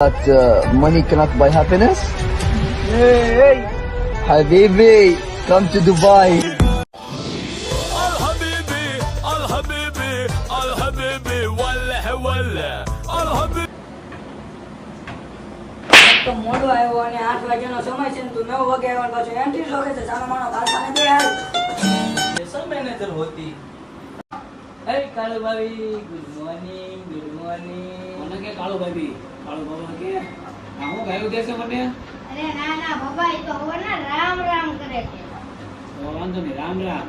But money cannot buy happiness. Hey, Habibi, come to Dubai. Al Habibi, Al Habibi, Al Habibi, wallah wallah, Al Habibi. તો મોડો આવ્યો અને 8 વાગ્યાનો સમય છે ને તું 9 વાગે આવ્યો પાછો એન્ટ્રી જોગે છે સાનો માનો કારખાને દે હાલ સ્પેશલ મેનેજર હોતી હે કાળુ ભાભી ગુડ મોર્નિંગ મને કે કાળુ ભાભી કાળુ બાબા કે હું ગાયું દેશે મને અરે ના ના બાબા એ તો હવે ના રામ રામ કરે છે તો વાંધો નહીં રામ રામ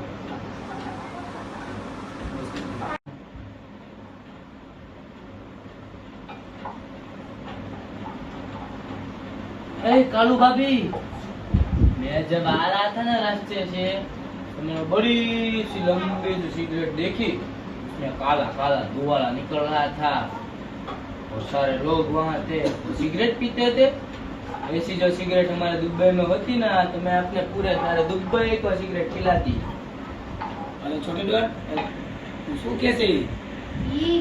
ए कालू भाभी मैं जब आ रहा था ना रास्ते से तो मैंने बड़ी सी लंबी जो सिगरेट देखी उसमें काला काला धुआं निकल रहा था और सारे लोग वहाँ थे तो सिगरेट पीते थे। ऐसी जो सिगरेट हमारे दुबई में होती ना तो मैं अपने पूरे सारे दुबई को सिगरेट खिलाती। અરે છોટે ડોર તું શું કહે છે ઈ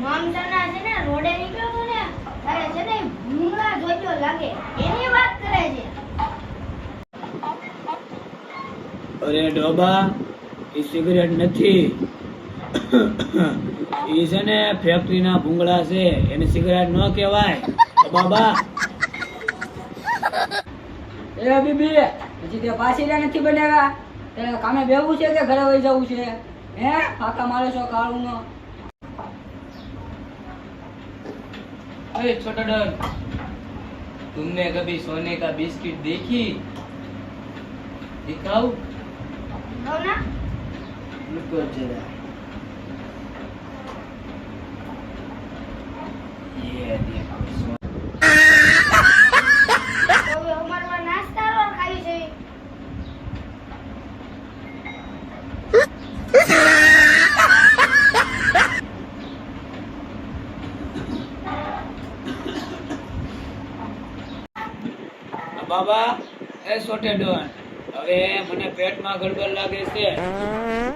મામસાના છે ને રોડે નીકળ્યો ને તારે છે ને ભૂંગળા જોજો લાગે એની વાત કરે છે અરે ડોબા એ સિગરેટ નથી એ છે ને ફેક્ટરીના ભૂંગળા છે એને સિગરેટ ન કહેવાય બાબા એ બીબી હજી તે પાછીરા નથી બનાવ્યા તે કામે બેવું છે કે ઘરે વઈ જવું છે હે ફાકા મારે છો કાળુનો अरे छोटा डॉन तुमने कभी सोने का बिस्किट देखी दिखाओ હો ના रुको जरा ये देखो તો હવે અમારો નાસ્તા રો ખાવી છે બાબા એ છોટે ડોન હવે મને પેટમાં ગડબડ લાગે છે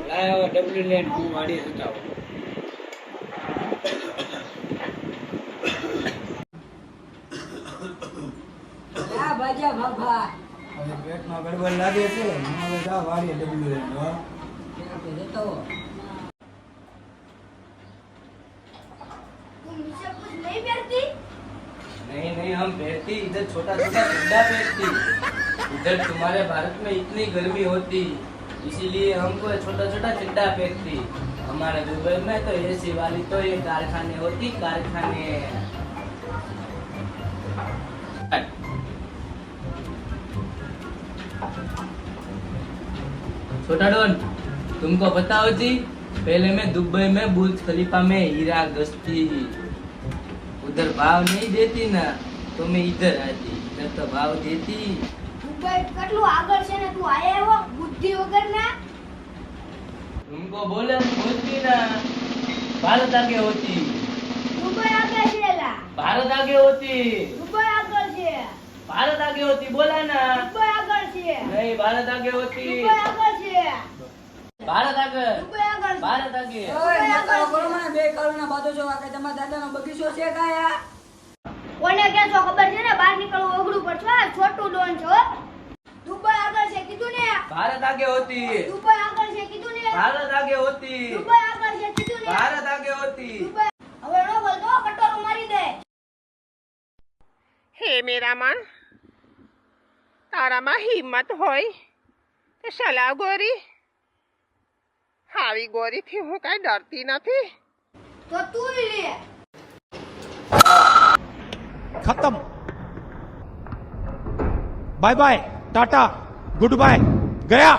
લાય હવે ડબલ્યુ લેન હું વાડી સુતાવું આ બાજા બાબા હવે પેટમાં ગડબડ લાગે છે હવે જા વાડીએ ડબલ્યુ લેન હો જતો તું નીચે કુછ નહીં પહેરતી नहीं नहीं हम पहनती इधर छोटा छोटा चड्डा पहनती इधर तुम्हारे भारत में इतनी गर्मी होती इसीलिए हमको छोटा छोटा चड्डा पहनती। हमारे दुबई में तो एसी वाली तो ये कारखाने होती कारखाने। छोटा डॉन तुमको पता हो जी पहले मैं दुबई में बुर्ज खलीफा में हीरा गश्ती उधर भाव नहीं देती ना तो मैं इधर आती इधर तो भाव देती। દુબઈ કેટલું આગળ છે ને તું આયા એવો બુદ્ધિ વગર ના तुमको बोले होती ना भारत आगे होती દુબઈ આગળ છે લા भारत आगे होती દુબઈ આગળ છે भारत आगे होती बोला ना દુબઈ આગળ છે नहीं भारत आगे होती દુબઈ આગળ છે भारत आगे દુબઈ આગળ છે भारत आगे ઓય નકારો કરો મને બે કાળુના બાદો છો આ કે તમારા દાદાનો બગીચો છે કાયા કોને કેસો ખબર છે ને બહાર નીકળવું અઘરું પડશે આ છોટું ડોન છો દુબઈ આગળ છે કીધું ને भारत आगे होती દુબઈ આગળ છે કીધું ને भारत आगे होती દુબઈ આગળ છે કીધું ને भारत આગે होती। દુબઈ હવે નો બોલતો કટોરો મારી દે હે મેરા મન તારામાં હિંમત હોય તો સલા ગોરી આવી ગોરીથી હું કાંઈ ડરતી નથી। તો તું લે खत्म bye bye tata goodbye गया।